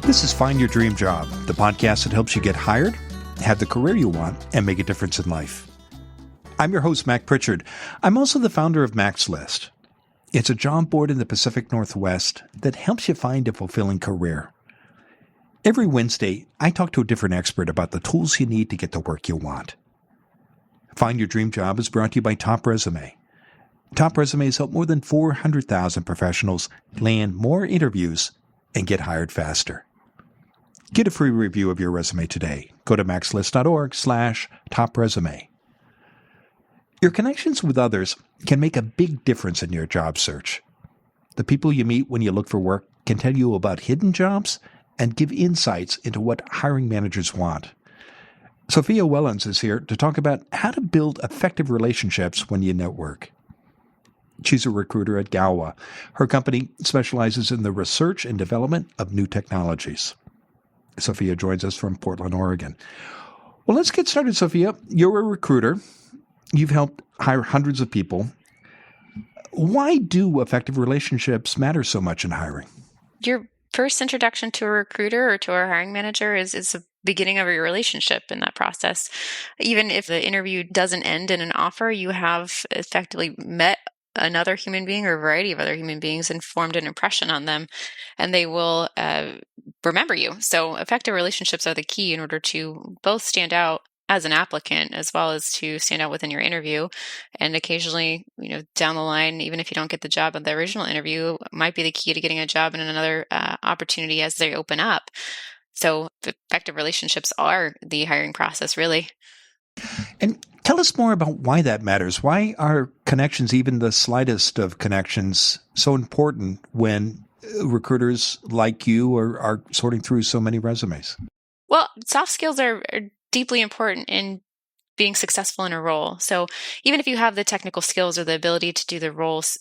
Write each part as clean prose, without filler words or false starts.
This is Find Your Dream Job, the podcast that helps you get hired, have the career you want, and make a difference in life. I'm your host, Mac Pritchard. I'm also the founder of Mac's List. It's a job board in the Pacific Northwest that helps you find a fulfilling career. Every Wednesday, I talk to a different expert about the tools you need to get the work you want. Find Your Dream Job is brought to you by Top Resume. Top Resumes help more than 400,000 professionals land more interviews and get hired faster. Get a free review of your resume today. Go to maxlist.org/topresume. Your connections with others can make a big difference in your job search. The people you meet when you look for work can tell you about hidden jobs and give insights into what hiring managers want. Sophia Wellons is here to talk about how to build effective relationships when you network. She's a recruiter at Galwa. Her company specializes in the research and development of new technologies. Sophia joins us from Portland, Oregon. Well, let's get started, Sophia. You're a recruiter. You've helped hire hundreds of people. Why do effective relationships matter so much in hiring? Your first introduction to a recruiter or to a hiring manager is the beginning of your relationship in that process. Even if the interview doesn't end in an offer, you have effectively met another human being or a variety of other human beings and formed an impression on them, and they will remember you. So effective relationships are the key in order to both stand out as an applicant as well as to stand out within your interview. And occasionally, down the line, even if you don't get the job at the original interview, might be the key to getting a job in another opportunity as they open up. So effective relationships are the hiring process, really. And tell us more about why that matters. Why are connections, even the slightest of connections, so important when recruiters like you are sorting through so many resumes? Well, soft skills are deeply important in being successful in a role. So even if you have the technical skills or the ability to do the roles,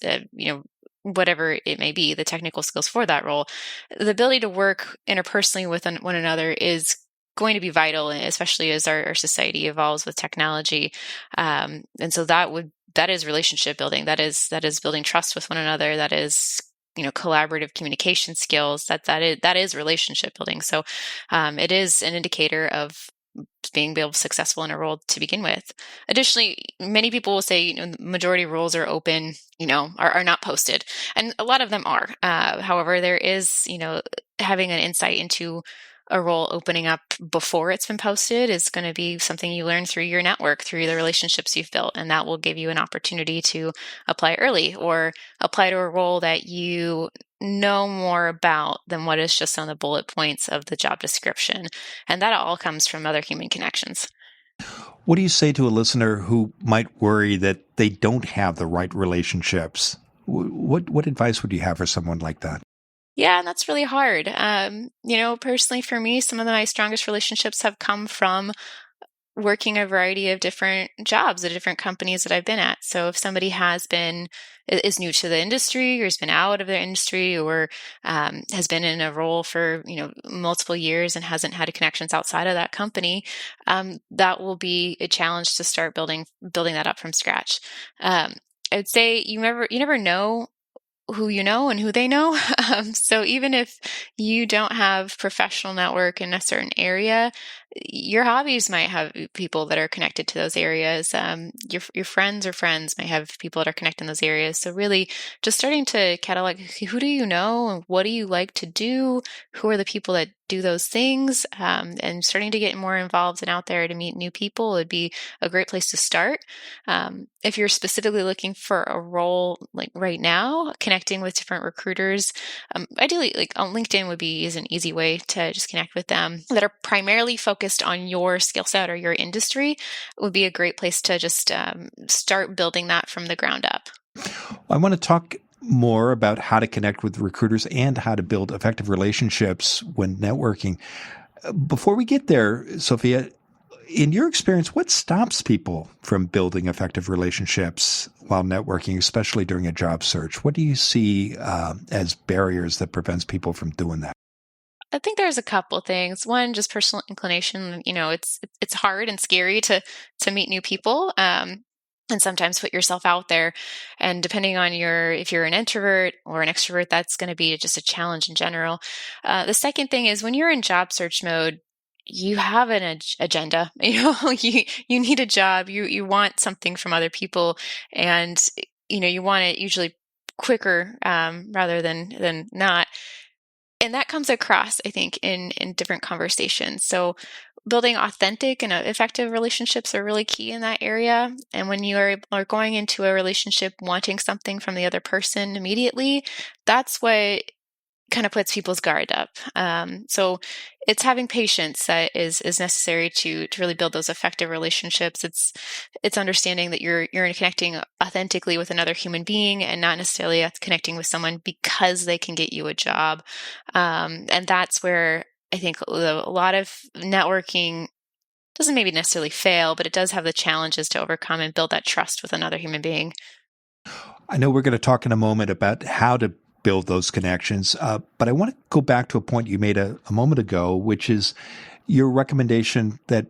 whatever it may be, the technical skills for that role, the ability to work interpersonally with one another is going to be vital, especially as our society evolves with technology. And so that is relationship building. That is building trust with one another. That is, collaborative communication skills. That is relationship building. So it is an indicator of being able to be successful in a role to begin with. Additionally, many people will say, the majority of roles are open, are not posted. And a lot of them are. However, there is, having an insight into a role opening up before it's been posted is going to be something you learn through your network, through the relationships you've built. And that will give you an opportunity to apply early or apply to a role that you know more about than what is just on the bullet points of the job description. And that all comes from other human connections. What do you say to a listener who might worry that they don't have the right relationships? What advice would you have for someone like that? Yeah, and that's really hard. Personally for me, some of my strongest relationships have come from working a variety of different jobs at different companies that I've been at. So if somebody is new to the industry or has been out of their industry or has been in a role for, multiple years and hasn't had connections outside of that company, that will be a challenge to start building that up from scratch. I would say you never know who you know and who they know. So even if you don't have professional network in a certain area, your hobbies might have people that are connected to those areas. Your friends or friends might have people that are connected in those areas. So really just starting to catalog, who do you know and what do you like to do? Who are the people that do those things? And starting to get more involved and out there to meet new people would be a great place to start. If you're specifically looking for a role like right now, connecting with different recruiters, ideally like on LinkedIn is an easy way to just connect with them that are primarily focused on your skill set or your industry. Would be a great place to just start building that from the ground up. I want to talk more about how to connect with recruiters and how to build effective relationships when networking. Before we get there, Sophia, in your experience, what stops people from building effective relationships while networking, especially during a job search? What do you see as barriers that prevents people from doing that? I think there's a couple things. One, just personal inclination. It's hard and scary to meet new people. And sometimes put yourself out there. And depending on if you're an introvert or an extrovert, that's going to be just a challenge in general. The second thing is when you're in job search mode, you have an agenda. You need a job. You want something from other people, and you want it usually quicker rather than not. And that comes across, I think, in different conversations. So building authentic and effective relationships are really key in that area. And when you are going into a relationship wanting something from the other person immediately, that's what kind of puts people's guard up. So it's having patience that is necessary to really build those effective relationships. It's understanding that you're connecting authentically with another human being and not necessarily connecting with someone because they can get you a job. And that's where I think a lot of networking doesn't maybe necessarily fail, but it does have the challenges to overcome and build that trust with another human being. I know we're going to talk in a moment about how to build those connections, but I want to go back to a point you made a moment ago, which is your recommendation that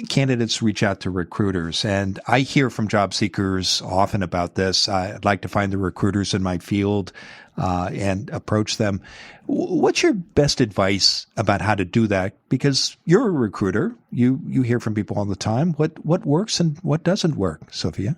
candidates reach out to recruiters. And I hear from job seekers often about this. I'd like to find the recruiters in my field and approach them. What's your best advice about how to do that? Because you're a recruiter. You hear from people all the time. What works and what doesn't work, Sophia?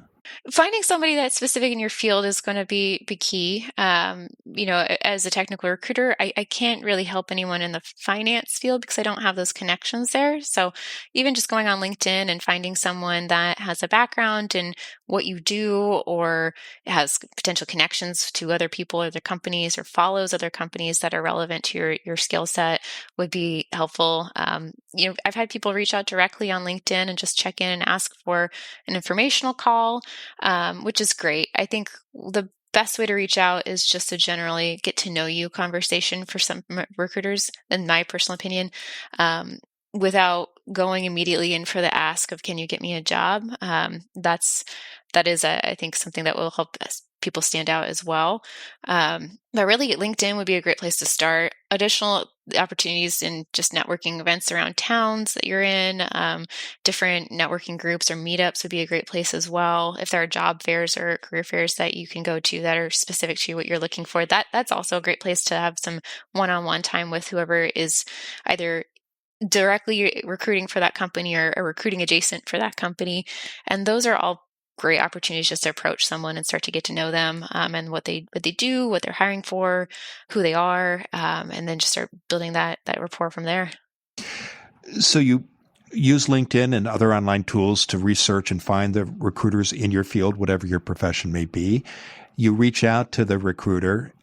Finding somebody that's specific in your field is going to be key. As a technical recruiter, I can't really help anyone in the finance field because I don't have those connections there. So even just going on LinkedIn and finding someone that has a background in what you do or has potential connections to other people, other companies, or follows other companies that are relevant to your skill set would be helpful. I've had people reach out directly on LinkedIn and just check in and ask for an informational call. Which is great. I think the best way to reach out is just to generally get to know you conversation for some recruiters, in my personal opinion, without going immediately in for the ask of, can you get me a job? That is, I think, something that will help people stand out as well. But really, LinkedIn would be a great place to start. Additional opportunities in just networking events around towns that you're in, different networking groups or meetups would be a great place as well. If there are job fairs or career fairs that you can go to that are specific to what you're looking for, that's also a great place to have some one-on-one time with whoever is either directly recruiting for that company or recruiting adjacent for that company. And those are all great opportunities just to approach someone and start to get to know them and what they do, what they're hiring for, who they are, and then just start building that rapport from there. So you use LinkedIn and other online tools to research and find the recruiters in your field, whatever your profession may be. You reach out to the recruiter.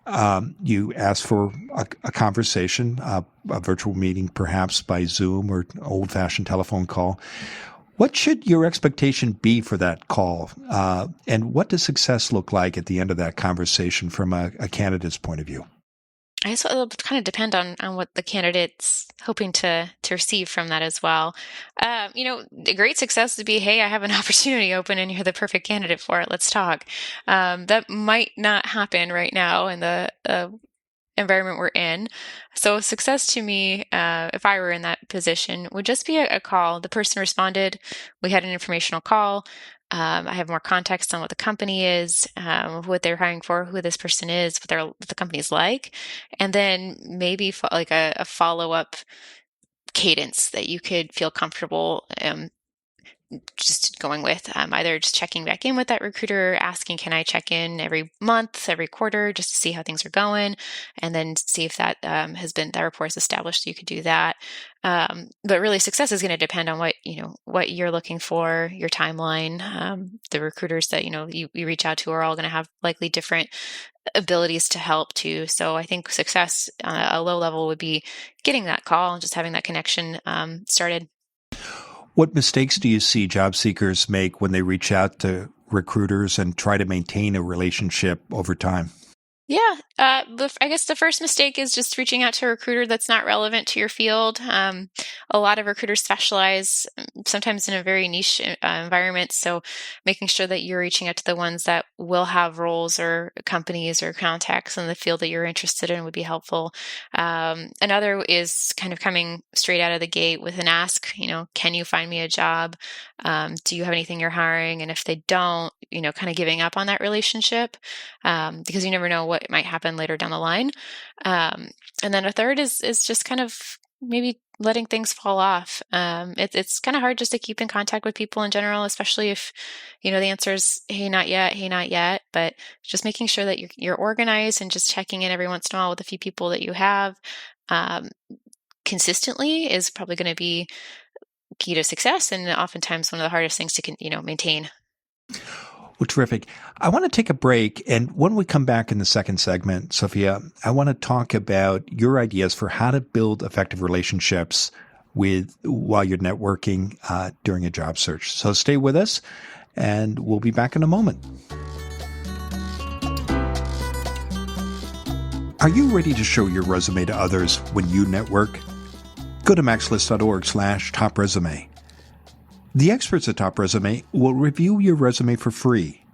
You ask for a conversation, a virtual meeting, perhaps by Zoom or an old-fashioned telephone call. What should your expectation be for that call? And what does success look like at the end of that conversation from a candidate's point of view? I guess it'll kind of depend on what the candidate's hoping to receive from that as well. A great success would be, hey, I have an opportunity open and you're the perfect candidate for it. Let's talk. That might not happen right now in the environment we're in. So success to me, if I were in that position, would just be a call. The person responded. We had an informational call. I have more context on what the company is, what they're hiring for, who this person is, what the company's like, and then maybe like a follow-up cadence that you could feel comfortable just going with, either just checking back in with that recruiter, asking, can I check in every month, every quarter, just to see how things are going, and then see if that that rapport is established. So you could do that. But really, success is going to depend on what you're looking for, your timeline. The recruiters that you reach out to are all going to have likely different abilities to help too. So I think success on a low level would be getting that call and just having that connection started. What mistakes do you see job seekers make when they reach out to recruiters and try to maintain a relationship over time? Yeah, I guess the first mistake is just reaching out to a recruiter that's not relevant to your field. A lot of recruiters specialize sometimes in a very niche environment, so making sure that you're reaching out to the ones that will have roles or companies or contacts in the field that you're interested in would be helpful. Another is kind of coming straight out of the gate with an ask, can you find me a job? Do you have anything you're hiring? And if they don't, kind of giving up on that relationship because you never know what might happen later down the line. And then a third is just kind of maybe letting things fall off. It's kind of hard just to keep in contact with people in general, especially if the answer is hey, not yet, hey, not yet. But just making sure that you're organized and just checking in every once in a while with a few people that you have um, consistently is probably going to be key to success, and oftentimes one of the hardest things to maintain. Well, terrific. I want to take a break. And when we come back in the second segment, Sophia, I want to talk about your ideas for how to build effective relationships while you're networking during a job search. So stay with us, and we'll be back in a moment. Are you ready to show your resume to others when you network? Go to maxlist.org/top resume. The experts at Top Resume will review your resume for free.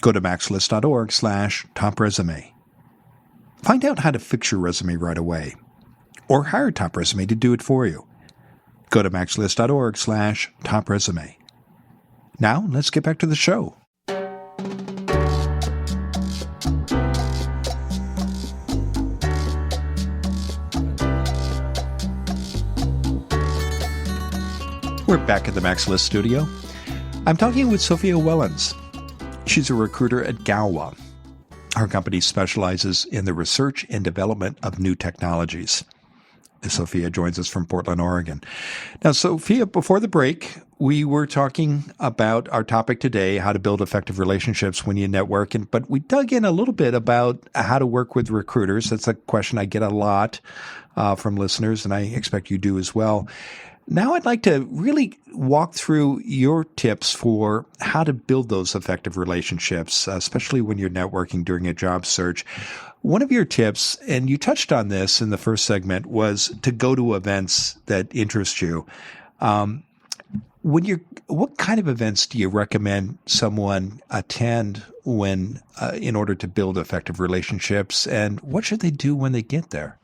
Go to maxlist.org/top resume. Find out how to fix your resume right away, or hire Top Resume to do it for you. Go to maxlist.org/top resume. Now, let's get back to the show. We're back at the Max List studio. I'm talking with Sophia Wellons. She's a recruiter at Galwa. Our company specializes in the research and development of new technologies. Sophia joins us from Portland, Oregon. Now, Sophia, before the break, we were talking about our topic today, how to build effective relationships when you network. But we dug in a little bit about how to work with recruiters. That's a question I get a lot from listeners, and I expect you do as well. Now I'd like to really walk through your tips for how to build those effective relationships, especially when you're networking during a job search. One of your tips, and you touched on this in the first segment, was to go to events that interest you. What kind of events do you recommend someone attend in order to build effective relationships, and what should they do when they get there?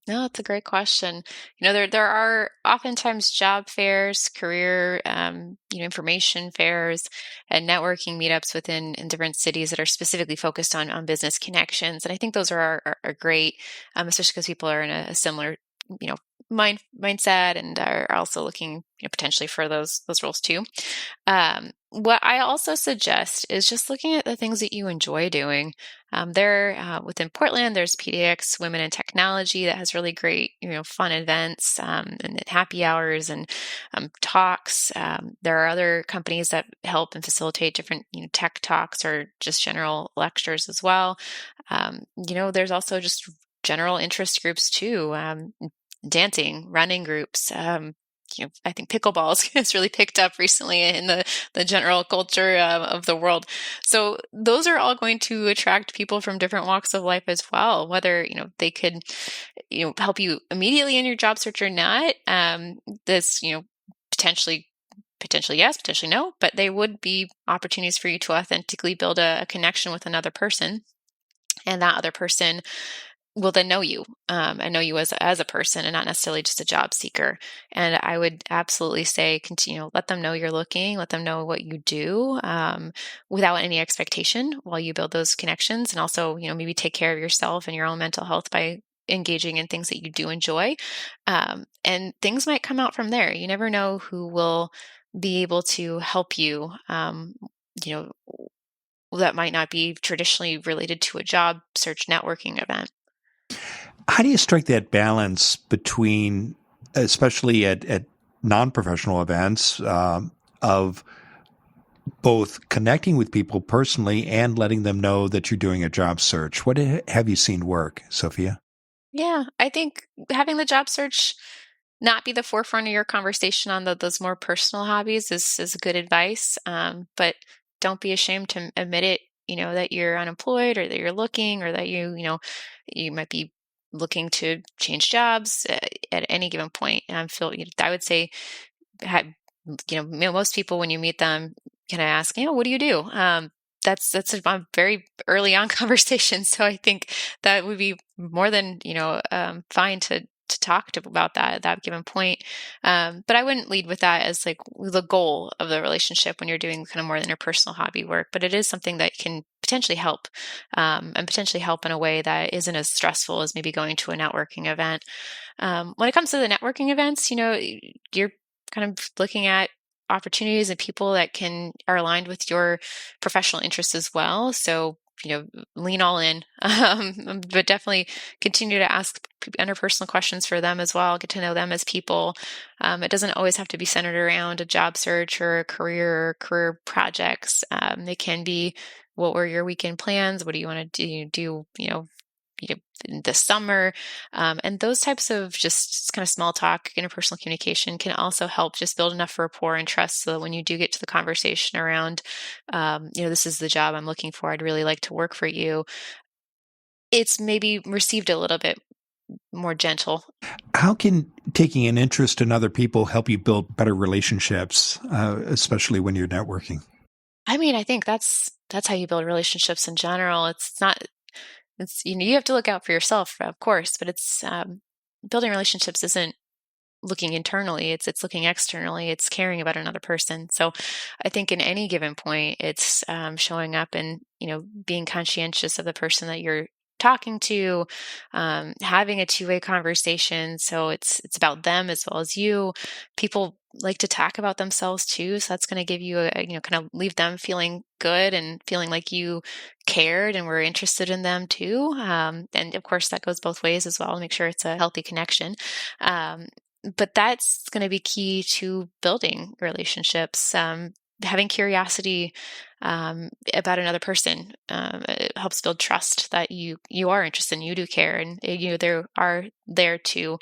No, it's a great question. There are oftentimes job fairs, career, information fairs, and networking meetups in different cities that are specifically focused on business connections. And I think those are great, especially because people are in a similar, mindset and are also looking, potentially for those roles too. What I also suggest is just looking at the things that you enjoy doing. Within Portland, there's PDX Women in Technology that has really great, fun events and happy hours and talks. There are other companies that help and facilitate different, tech talks or just general lectures as well. There's also just general interest groups too, dancing, running groups. I think pickleball has really picked up recently in the general culture of the world. So those are all going to attract people from different walks of life as well, whether, they could, help you immediately in your job search or not. This, potentially yes, potentially no, but they would be opportunities for you to authentically build a connection with another person. And that other person will then know you and know you as a person and not necessarily just a job seeker. And I would absolutely say continue, let them know you're looking, let them know what you do without any expectation while you build those connections. And also, maybe take care of yourself and your own mental health by engaging in things that you do enjoy. And things might come out from there. You never know who will be able to help you, that might not be traditionally related to a job search networking event. How do you strike that balance between, especially at non-professional events, of both connecting with people personally and letting them know that you're doing a job search? What have you seen work, Sophia? Yeah, I think having the job search not be the forefront of your conversation on those more personal hobbies is good advice. But don't be ashamed to admit it that you're unemployed or that you're looking or that you might be looking to change jobs at any given point. And I would say, most people when you meet them, kind of ask, what do you do? That's a very early on conversation. So I think that would be more than, fine to talk about that at that given point. But I wouldn't lead with that as like the goal of the relationship when you're doing kind of more than your personal hobby work, but it is something that can potentially help, and potentially help in a way that isn't as stressful as maybe going to a networking event. When it comes to the networking events, you're kind of looking at opportunities and people that are aligned with your professional interests as well. So, lean all in, but definitely continue to ask interpersonal questions for them as well. Get to know them as people. It doesn't always have to be centered around a job search or a career projects. It can be, what were your weekend plans? What do you want to do, in the summer, and those types of just kind of small talk, interpersonal communication can also help just build enough rapport and trust so that when you do get to the conversation around, this is the job I'm looking for, I'd really like to work for you, it's maybe received a little bit more gentle. How can taking an interest in other people help you build better relationships, especially when you're networking? I mean, I think that's how you build relationships in general. You have to look out for yourself, of course, but it's building relationships isn't looking internally. It's looking externally. It's caring about another person. So I think in any given point, it's showing up and, being conscientious of the person that you're talking to, having a two-way conversation. So it's about them as well as you. People like to talk about themselves too. So that's going to give you kind of leave them feeling good and feeling like you cared and were interested in them too. And of course that goes both ways as well. Make sure it's a healthy connection. But that's going to be key to building relationships. Having curiosity about another person, it helps build trust that you are interested and you do care, and they are there to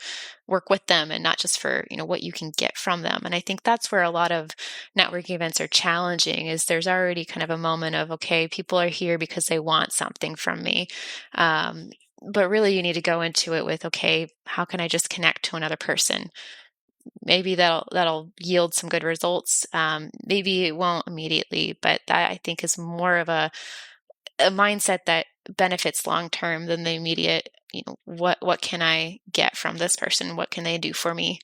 work with them and not just for what you can get from them. And I think that's where a lot of networking events are challenging, is there's already kind of a moment of, okay, people are here because they want something from me. But really you need to go into it with, okay, how can I just connect to another person? Maybe that'll yield some good results. Maybe it won't immediately, but that I think is more of a mindset that benefits long term than the immediate. What can I get from this person? What can they do for me?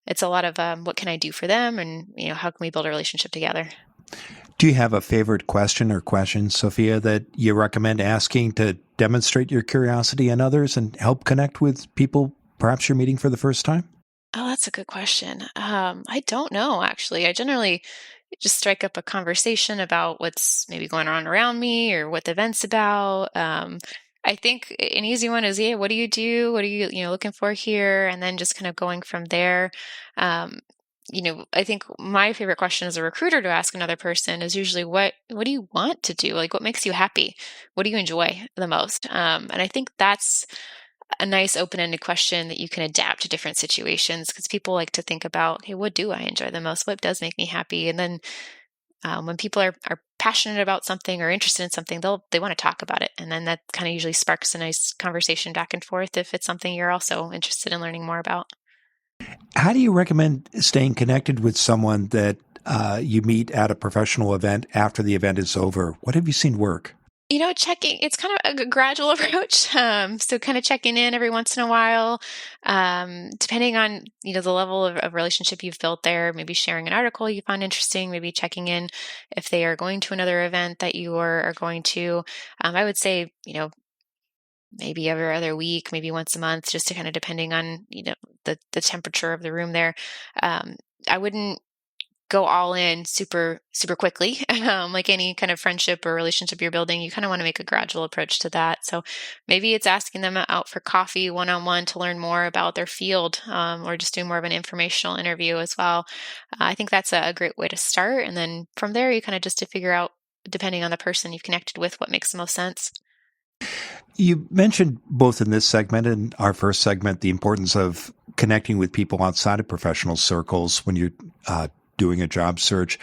It's a lot of what can I do for them, and how can we build a relationship together? Do you have a favorite question or questions, Sophia, that you recommend asking to demonstrate your curiosity in others and help connect with people perhaps you're meeting for the first time? Oh, that's a good question. I don't know, actually. I generally just strike up a conversation about what's maybe going on around me or what the event's about. I think an easy one is, what do you do? What are you, looking for here? And then just kind of going from there. I think my favorite question as a recruiter to ask another person is usually, what do you want to do? Like, what makes you happy? What do you enjoy the most? And I think that's a nice open-ended question that you can adapt to different situations, because people like to think about, hey, what do I enjoy the most? What does make me happy? And then when people are passionate about something or interested in something, they want to talk about it. And then that kind of usually sparks a nice conversation back and forth if it's something you're also interested in learning more about. How do you recommend staying connected with someone that you meet at a professional event after the event is over? What have you seen work? Checking, it's kind of a gradual approach. So kind of checking in every once in a while, depending on, the level of relationship you've built there, maybe sharing an article you find interesting, maybe checking in if they are going to another event that you are going to. I would say, maybe every other week, maybe once a month, just to kind of depending on, the temperature of the room there. I wouldn't go all in super, super quickly. Like any kind of friendship or relationship you're building, you kind of want to make a gradual approach to that. So maybe it's asking them out for coffee one-on-one to learn more about their field, or just doing more of an informational interview as well. I think that's a great way to start. And then from there, you kind of just to figure out, depending on the person you've connected with, what makes the most sense. You mentioned both in this segment and our first segment the importance of connecting with people outside of professional circles when you're doing a job search.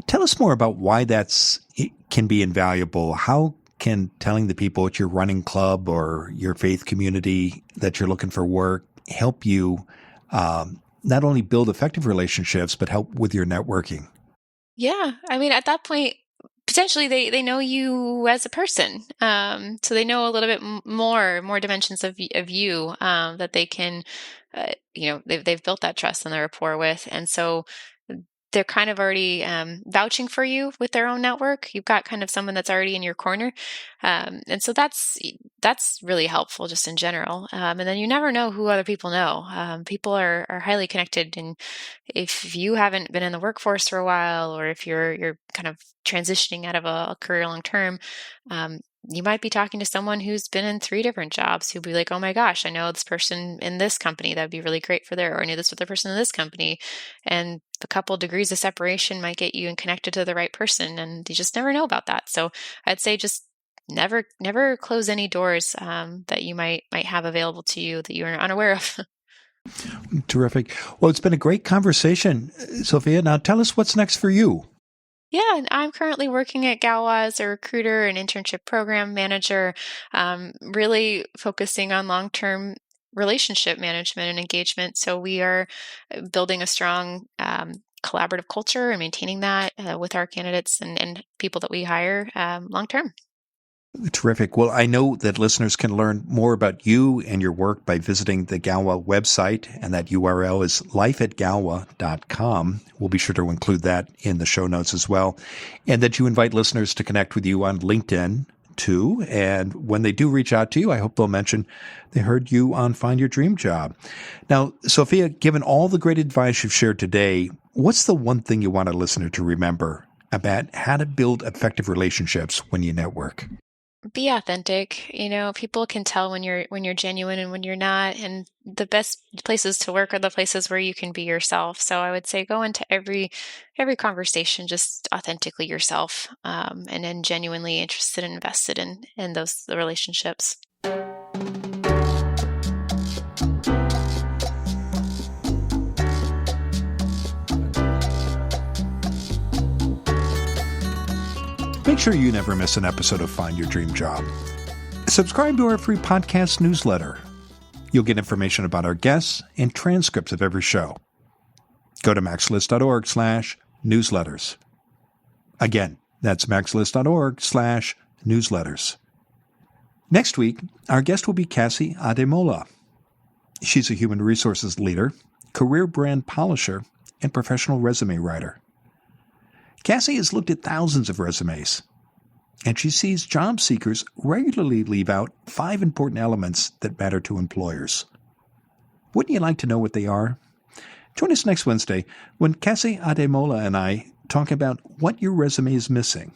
Tell us more about why it can be invaluable. How can telling the people at your running club or your faith community that you're looking for work help you not only build effective relationships, but help with your networking? Yeah. I mean, at that point, potentially they know you as a person. So they know a little bit more dimensions of you that they can, they've built that trust and the rapport with. And so they're kind of already vouching for you with their own network. You've got kind of someone that's already in your corner. And so that's really helpful just in general. And then you never know who other people know. People are highly connected. And if you haven't been in the workforce for a while, or if you're kind of transitioning out of a career long term, you might be talking to someone who's been in 3 different jobs who'll be like, oh my gosh, I know this person in this company. That'd be really great for there. Or I knew this other person in this company. And a couple degrees of separation might get you connected to the right person. And you just never know about that. So I'd say just never close any doors that you might have available to you that you're unaware of. Terrific. Well, it's been a great conversation, Sophia. Now tell us what's next for you. Yeah, and I'm currently working at Galwa as a recruiter and internship program manager, really focusing on long-term relationship management and engagement. So we are building a strong collaborative culture and maintaining that with our candidates and people that we hire long-term. Terrific. Well, I know that listeners can learn more about you and your work by visiting the Galwa website, and that URL is lifeatgalwa.com. We'll be sure to include that in the show notes as well. And that you invite listeners to connect with you on LinkedIn, too. And when they do reach out to you, I hope they'll mention they heard you on Find Your Dream Job. Now, Sophia, given all the great advice you've shared today, what's the one thing you want a listener to remember about how to build effective relationships when you network? Be authentic. People can tell when you're genuine and when you're not. And the best places to work are the places where you can be yourself. So I would say go into every conversation just authentically yourself, and then genuinely interested and invested in the relationships. Make sure you never miss an episode of Find Your Dream Job. Subscribe to our free podcast newsletter. You'll get information about our guests and transcripts of every show. Go to maxlist.org/newsletters. Again, that's maxlist.org/newsletters. Next week, our guest will be Cassie Ademola. She's a human resources leader, career brand polisher, and professional resume writer. Cassie has looked at thousands of resumes, and she sees job seekers regularly leave out 5 important elements that matter to employers. Wouldn't you like to know what they are? Join us next Wednesday when Cassie Ademola and I talk about what your resume is missing.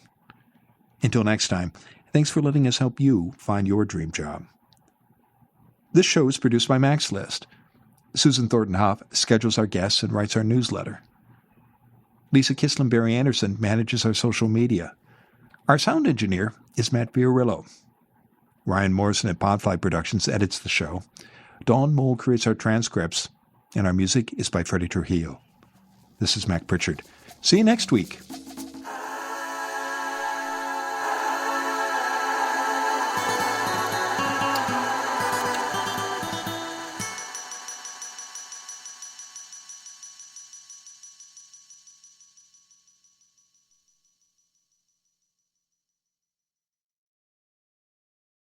Until next time, thanks for letting us help you find your dream job. This show is produced by MaxList. Susan Thornton-Hoff schedules our guests and writes our newsletter. Lisa Kislen-Barry Anderson manages our social media. Our sound engineer is Matt Fiorillo. Ryan Morrison at Podfly Productions edits the show. Dawn Mole creates our transcripts. And our music is by Freddie Trujillo. This is Mac Pritchard. See you next week.